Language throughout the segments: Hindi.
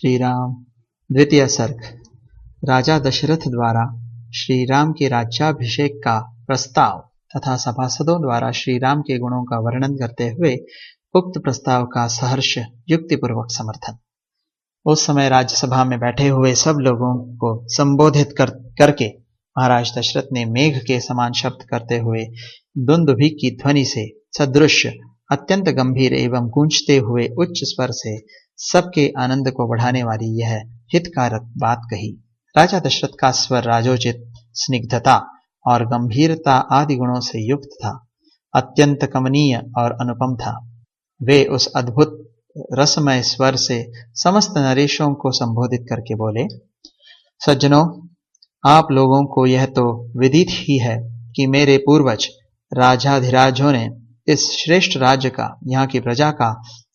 श्री राम। द्वितीय सर्ग। राजा दशरथ द्वारा श्री राम के राज्याभिषेक का प्रस्ताव तथा सभासदों द्वारा श्री राम के गुणों का वर्णन करते हुए उक्त प्रस्ताव का सहर्ष युक्तिपूर्वक समर्थन। उस समय राज्यसभा में बैठे हुए सब लोगों को संबोधित करके महाराज दशरथ ने मेघ के समान शब्द करते हुए दुंदुभि की ध्वनि से सदृश अत्यंत गंभीर एवं गूंजते हुए उच्च स्वर से सबके आनंद को बढ़ाने वाली यह हितकारक बात कही। राजा दशरथ का स्वर राजोचित, स्निग्धता और गंभीरता आदि गुणों से युक्त था, अत्यंत कमनीय और अनुपम था। वे उस अद्भुत रसमय स्वर से समस्त नरेशों को संबोधित करके बोले, सज्जनों, आप लोगों को यह तो विदित ही है कि मेरे पूर्वज राजाधिराजों ने इस श्रेष्ठ राज्य का, यहाँ की प्रजा का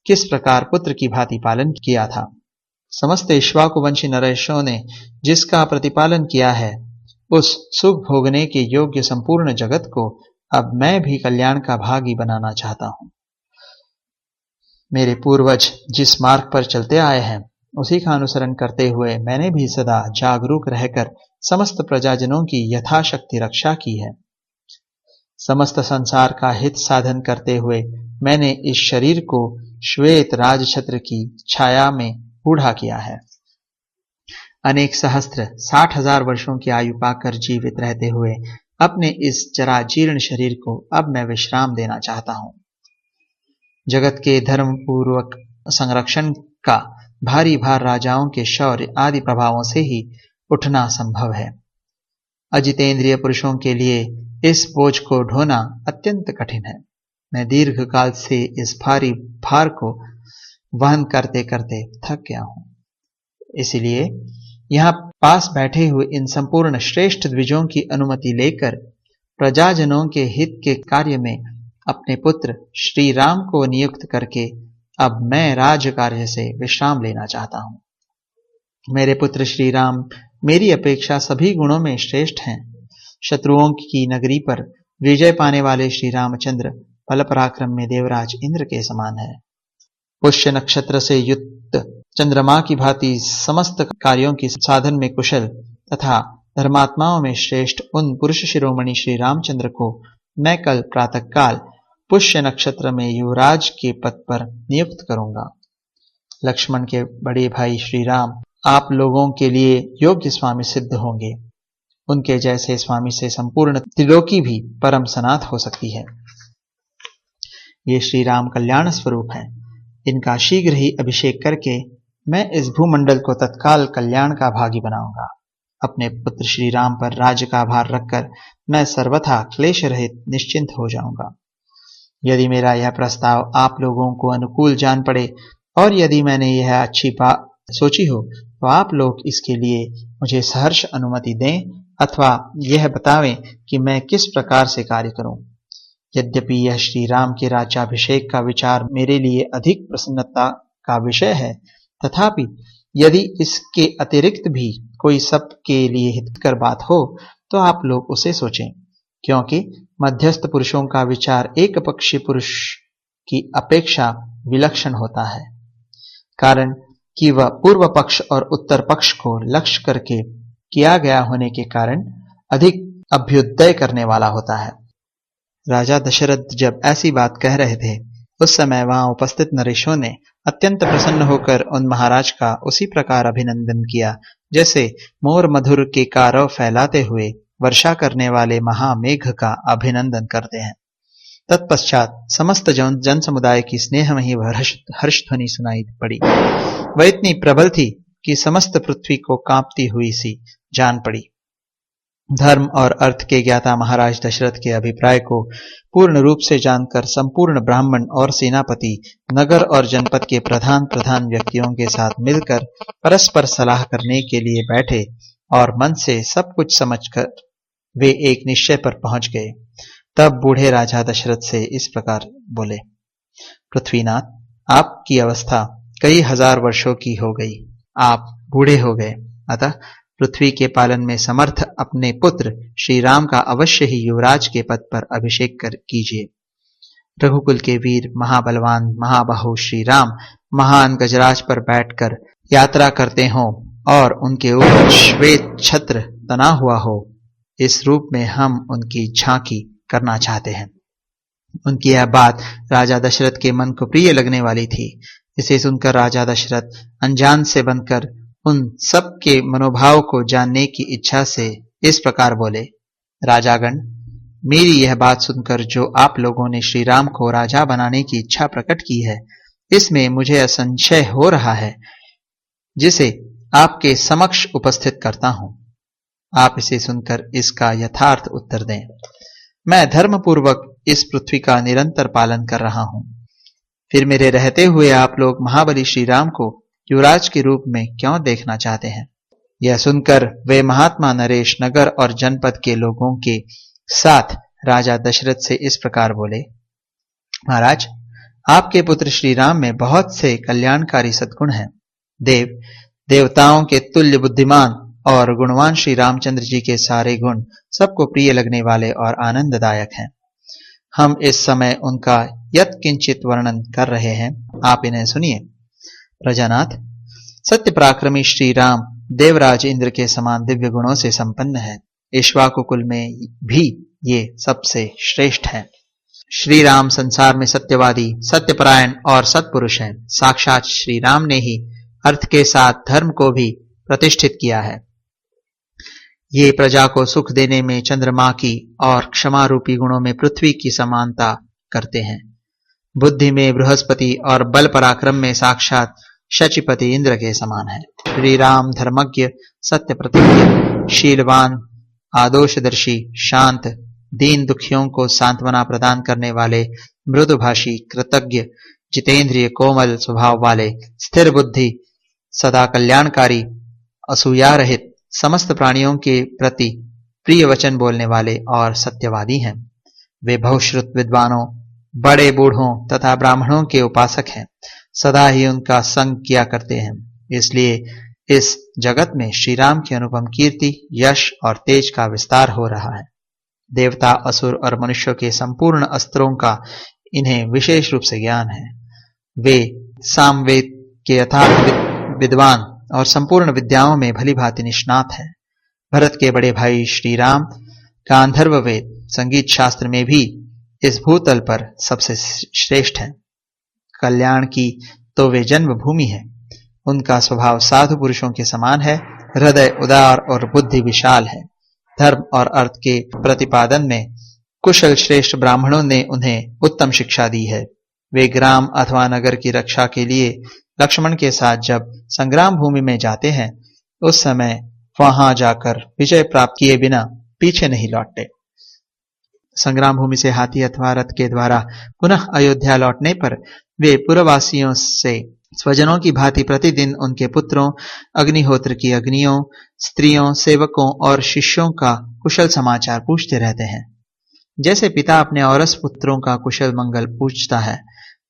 किस प्रकार पुत्र की भांति पालन किया था। समस्त इक्ष्वाकुवंशी नरेशों ने जिसका प्रतिपालन किया है, उस सुख भोगने के योग्य संपूर्ण जगत को अब मैं भी कल्याण का भागी बनाना चाहता हूं। मेरे पूर्वज जिस मार्ग पर चलते आए हैं, उसी का अनुसरण करते हुए मैंने भी सदा जागरूक रहकर समस्त प्रजाजनों की यथाशक्ति रक्षा की है। समस्त संसार का हित साधन करते हुए मैंने इस शरीर को श्वेत राजछत्र की छाया में बूढ़ा किया है। अनेक सहस्त्र 60,000 वर्षों की आयु पाकर जीवित रहते हुए अपने इस जराजीर्ण शरीर को अब मैं विश्राम देना चाहता हूं। जगत के धर्म पूर्वक संरक्षण का भारी भार राजाओं के शौर्य आदि प्रभावों से ही उठना संभव है। अजितेंद्रिय पुरुषों के लिए इस बोझ को ढोना अत्यंत कठिन है। मैं दीर्घ काल से इस भारी भार को वहन करते करते थक गया हूं। इसलिए यहाँ पास बैठे हुए इन संपूर्ण श्रेष्ठ द्विजों की अनुमति लेकर प्रजाजनों के हित के कार्य में अपने पुत्र श्री राम को नियुक्त करके अब मैं राज कार्य से विश्राम लेना चाहता हूं। मेरे पुत्र श्री राम मेरी अपेक्षा सभी गुणों में श्रेष्ठ हैं। शत्रुओं की नगरी पर विजय पाने वाले श्री रामचंद्र बल पराक्रम में देवराज इंद्र के समान है। पुष्य नक्षत्र से युक्त चंद्रमा की भांति समस्त कार्यों की साधन में कुशल तथा धर्मात्माओं में श्रेष्ठ उन पुरुष शिरोमणि श्री रामचंद्र को मैं कल प्रातःकाल पुष्य नक्षत्र में युवराज के पद पर नियुक्त करूंगा। लक्ष्मण के बड़े भाई श्री राम आप लोगों के लिए योग्य स्वामी सिद्ध होंगे। उनके जैसे स्वामी से संपूर्ण त्रिलोकी भी परम सनाथ हो सकती है। ये श्री राम कल्याण स्वरूप है। इनका शीघ्र ही अभिषेक करके मैं इस भूमंडल को तत्काल कल्याण का भागी बनाऊंगा। अपने पुत्र श्री राम पर राज्य का भार रखकर मैं सर्वथा क्लेश रहित निश्चिंत हो जाऊंगा। यदि मेरा यह प्रस्ताव आप लोगों को अनुकूल जान पड़े और यदि मैंने यह अच्छी बात सोची हो, तो आप लोग इसके लिए मुझे सहर्ष अनुमति दें अथवा यह बतावें कि मैं किस प्रकार से कार्य करूं। यद्यपि यह श्री राम के राज्याभिषेक का विचार मेरे लिए अधिक प्रसन्नता का विषय है, तथापि यदि इसके अतिरिक्त भी कोई सबके लिए हितकर बात हो तो आप लोग उसे सोचें, क्योंकि मध्यस्थ पुरुषों का विचार एक पक्षी पुरुष की अपेक्षा विलक्षण होता है, कारण कि वह पूर्व पक्ष और उत्तर पक्ष को लक्ष्य करके किया गया होने के कारण अधिक अभ्युदय करने वाला होता है। राजा दशरथ जब ऐसी बात कह रहे थे, उस समय वहां उपस्थित नरेशों ने अत्यंत प्रसन्न होकर उन महाराज का उसी प्रकार अभिनंदन किया जैसे मोर मधुर के कारव फैलाते हुए वर्षा करने वाले महामेघ का अभिनंदन करते हैं। तत्पश्चात समस्त जन समुदाय की स्नेहमयी हर्ष ध्वनि सुनाई पड़ी। वह इतनी प्रबल थी कि समस्त पृथ्वी को कांपती हुई सी जान पड़ी। धर्म और अर्थ के ज्ञाता महाराज दशरथ के अभिप्राय को पूर्ण रूप से जानकर संपूर्ण ब्राह्मण और सेनापति नगर और जनपद के प्रधान व्यक्तियों के साथ मिलकर परस्पर सलाह करने के लिए बैठे और मन से सब कुछ समझकर वे एक निश्चय पर पहुंच गए। तब बूढ़े राजा दशरथ से इस प्रकार बोले, पृथ्वीनाथ, आपकी अवस्था कई हजार वर्षों की हो गई, आप बूढ़े हो गए, अतः पृथ्वी के पालन में समर्थ अपने पुत्र श्री राम का अवश्य ही युवराज के पद पर अभिषेक कीजिए। रघुकुल के वीर महाबलवान महाबाहु श्री राम महान गजराज पर बैठकर यात्रा करते हों और उनके ऊपर श्वेत छत्र तना हुआ हो, इस रूप में हम उनकी झांकी करना चाहते हैं। उनकी यह बात राजा दशरथ के मन को प्रिय लगने वाली थी। इसे सुनकर राजा दशरथ अनजान से बनकर उन सब के मनोभाव को जानने की इच्छा से इस प्रकार बोले, राजागण, मेरी यह बात सुनकर जो आप लोगों ने श्री राम को राजा बनाने की इच्छा प्रकट की है, इसमें मुझे असंशय हो रहा है, जिसे आपके समक्ष उपस्थित करता हूं। आप इसे सुनकर इसका यथार्थ उत्तर दें। मैं धर्मपूर्वक इस पृथ्वी का निरंतर पालन कर रहा हूं, फिर मेरे रहते हुए आप लोग महाबली श्री राम को युवराज के रूप में क्यों देखना चाहते हैं? यह सुनकर वे महात्मा नरेश नगर और जनपद के लोगों के साथ राजा दशरथ से इस प्रकार बोले, महाराज, आपके पुत्र श्री राम में बहुत से कल्याणकारी सद्गुण हैं। देवताओं के तुल्य बुद्धिमान और गुणवान श्री रामचंद्र जी के सारे गुण सबको प्रिय लगने वाले और आनंददायक हैं। हम इस समय उनका यत्किंचित वर्णन कर रहे हैं, आप इन्हें सुनिए। प्रजानाथ, सत्य पराक्रमी श्री राम देवराज इंद्र के समान दिव्य गुणों से संपन्न है। इक्ष्वाकु कुल में भी ये सबसे श्रेष्ठ है। श्री राम संसार में सत्यवादी, सत्यपरायण और सत्पुरुष हैं। साक्षात श्री राम ने ही अर्थ के साथ धर्म को भी प्रतिष्ठित किया है। ये प्रजा को सुख देने में चंद्रमा की और क्षमा रूपी गुणों में पृथ्वी की समानता करते हैं। बुद्धि में बृहस्पति और बल पराक्रम में साक्षात शचीपति इंद्र के समान है। श्री राम धर्मज्ञ, सत्य प्रतिज्ञ, शीलवान, आदोषदर्शी, शांत, दीन दुखियों को सांत्वना प्रदान करने वाले, मृदुभाषी, कृतज्ञ, जितेंद्रिय, कोमल स्वभाव वाले, स्थिर बुद्धि, सदा कल्याणकारी, असूया रहित, समस्त प्राणियों के प्रति प्रिय वचन बोलने वाले और सत्यवादी हैं। वे बहुश्रुत विद्वानों, बड़े बूढ़ों तथा ब्राह्मणों के उपासक हैं। सदा ही उनका संग किया करते हैं। इसलिए इस जगत में श्री राम की अनुपम कीर्ति, यश और तेज का विस्तार हो रहा है। देवता, असुर और मनुष्यों के संपूर्ण अस्त्रों का इन्हें विशेष रूप से ज्ञान है। वे सामवेद के यथार्थ विद्वान और संपूर्ण विद्याओं में भली भांति निष्णात है। भरत के बड़े भाई श्री राम गांधर्व वेद, संगीत शास्त्र में भी इस भूतल पर सबसे श्रेष्ठ है। कल्याण की तो वे जन्मभूमि है। उनका स्वभाव साधु पुरुषों के समान है। हृदय उदार और बुद्धि विशाल है। धर्म और अर्थ के प्रतिपादन में कुशल श्रेष्ठ ब्राह्मणों ने उन्हें उत्तम शिक्षा दी है। वे ग्राम अथवा नगर की रक्षा के लिए लक्ष्मण के साथ जब संग्राम भूमि में जाते हैं, उस समय वहां जाकर विजय प्राप्त किए बिना पीछे नहीं लौटते। संग्राम भूमि से हाथी अथवा रथ के द्वारा पुनः अयोध्या लौटने पर वे पुरवासियों से स्वजनों की भांति प्रतिदिन उनके पुत्रों, अग्निहोत्र की अग्नियों, स्त्रियों, सेवकों और शिष्यों का कुशल समाचार पूछते रहते हैं। जैसे पिता अपने औरस पुत्रों का कुशल मंगल पूछता है,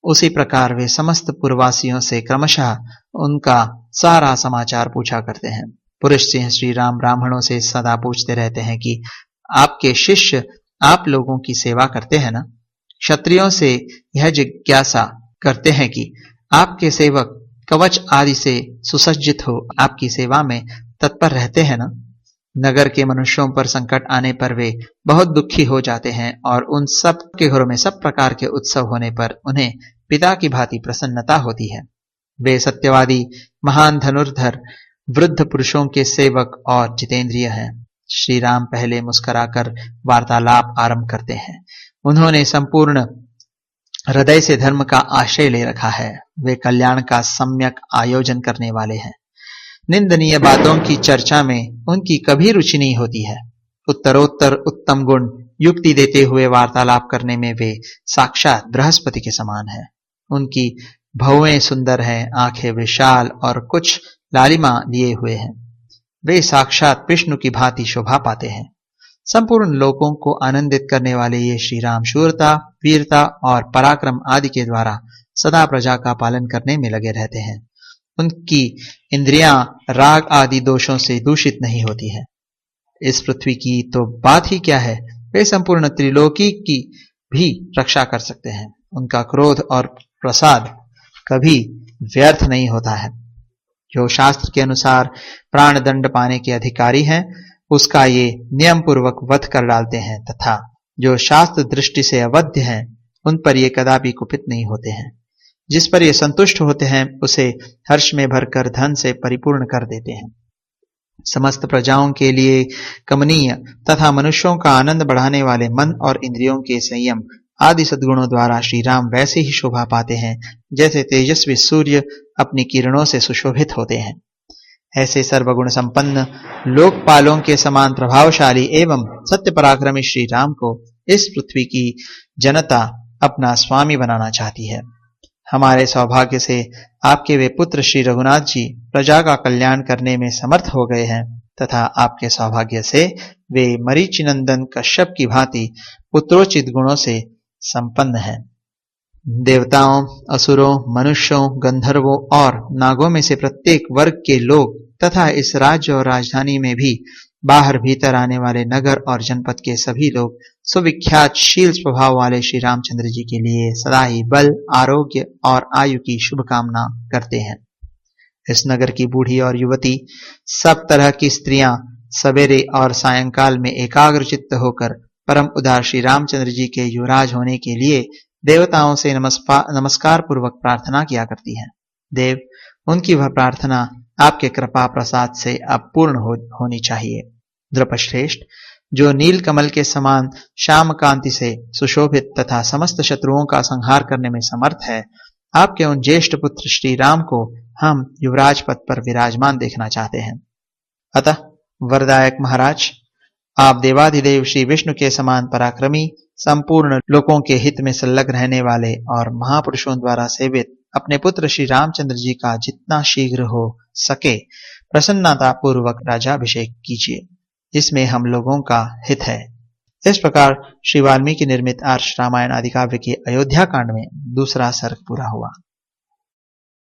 उसी प्रकार वे समस्त पुरवासियों से क्रमशः उनका सारा समाचार पूछा करते हैं। पुरुष सिंह श्री राम ब्राह्मणों से सदा पूछते रहते हैं कि आपके शिष्य आप लोगों की सेवा करते हैं ना? क्षत्रियों से यह जिज्ञासा करते हैं कि आपके सेवक कवच आदि से सुसज्जित हो आपकी सेवा में तत्पर रहते हैं ना? नगर के मनुष्यों पर संकट आने पर वे बहुत दुखी हो जाते हैं और उन सब के घरों में सब प्रकार के उत्सव होने पर उन्हें पिता की भांति प्रसन्नता होती है। वे सत्यवादी, महान धनुर्धर, वृद्ध पुरुषों के सेवक और जितेंद्रिय हैं। श्री राम पहले मुस्कुराकर वार्तालाप आरंभ करते हैं। उन्होंने संपूर्ण हृदय से धर्म का आशय ले रखा है। वे कल्याण का सम्यक आयोजन करने वाले हैं। निंदनीय बातों की चर्चा में उनकी कभी रुचि नहीं होती है। उत्तरोत्तर उत्तम गुण युक्ति देते हुए वार्तालाप करने में वे साक्षात बृहस्पति के समान है। उनकी भौवें सुंदर हैं, आंखें विशाल और कुछ लालिमा लिए हुए हैं। वे साक्षात विष्णु की भांति शोभा पाते हैं। संपूर्ण लोगों को आनंदित करने वाले ये श्री राम शूरता, वीरता और पराक्रम आदि के द्वारा सदा प्रजा का पालन करने में लगे रहते हैं। उनकी इंद्रियां राग आदि दोषों से दूषित नहीं होती है। इस पृथ्वी की तो बात ही क्या है, वे संपूर्ण त्रिलोकी की भी रक्षा कर सकते हैं। उनका क्रोध और प्रसाद कभी व्यर्थ नहीं होता है। जो शास्त्र के अनुसार प्राण दंड पाने के अधिकारी हैं, उसका ये नियम पूर्वक वध कर डालते हैं, तथा जो शास्त्र दृष्टि से अवध्य हैं, उन पर ये कदापि कुपित नहीं होते हैं। जिस पर ये संतुष्ट होते हैं, उसे हर्ष में भरकर धन से परिपूर्ण कर देते हैं। समस्त प्रजाओं के लिए कमनीय तथा मनुष्यों का आनंद बढ़ाने वाले मन और इंद्रियों के संयम आदि सद्गुणों द्वारा श्री राम वैसे ही शोभा पाते हैं जैसे तेजस्वी सूर्य अपनी किरणों से सुशोभित होते हैं। ऐसे सर्वगुण संपन्न लोकपालों के समान प्रभावशाली एवं सत्य पराक्रमी श्री राम को इस पृथ्वी की जनता अपना स्वामी बनाना चाहती है। हमारे सौभाग्य से आपके वे पुत्र श्री रघुनाथ जी प्रजा का कल्याण करने में समर्थ हो गए हैं, तथा आपके सौभाग्य से वे मरीचिनंदन कश्यप की भांति पुत्रोचित गुणों से संपन्न हैं। देवताओं, असुरों, मनुष्यों, गंधर्वों और नागों में से प्रत्येक वर्ग के लोग तथा इस राज्य और राजधानी में भी बाहर भीतर आने वाले नगर और जनपद के सभी लोग सुविख्यात शील स्वभाव वाले श्री रामचंद्र जी के लिए सदा ही बल, आरोग्य और आयु की शुभकामना करते हैं। इस नगर की बूढ़ी और युवती, सब तरह की स्त्रियां सवेरे और सायंकाल में एकाग्र चित्त होकर परम उदार श्री रामचंद्र जी के युवराज होने के लिए देवताओं से नमस्कार पूर्वक प्रार्थना किया करती हैं। देव, उनकी वह प्रार्थना आपके कृपा प्रसाद से अब पूर्ण होनी चाहिए। द्रुपदश्रेष्ठ, जो नील कमल के समान श्याम कांति से सुशोभित तथा समस्त शत्रुओं का संहार करने में समर्थ है, आपके उन ज्येष्ठ पुत्र श्री राम को हम युवराज पद पर विराजमान देखना चाहते हैं। अतः वरदायक महाराज, आप देवाधिदेव श्री विष्णु के समान पराक्रमी, संपूर्ण लोकों के हित में संलग्न रहने वाले और महापुरुषों द्वारा सेवित अपने पुत्र श्री रामचंद्र जी का जितना शीघ्र हो सके प्रसन्नता पूर्वक राजाभिषेक कीजिए, जिसमें हम लोगों का हित है। इस प्रकार श्री वाल्मीकि निर्मित आर्ष रामायण आदि काव्य के अयोध्या कांड में दूसरा सर्ग पूरा हुआ।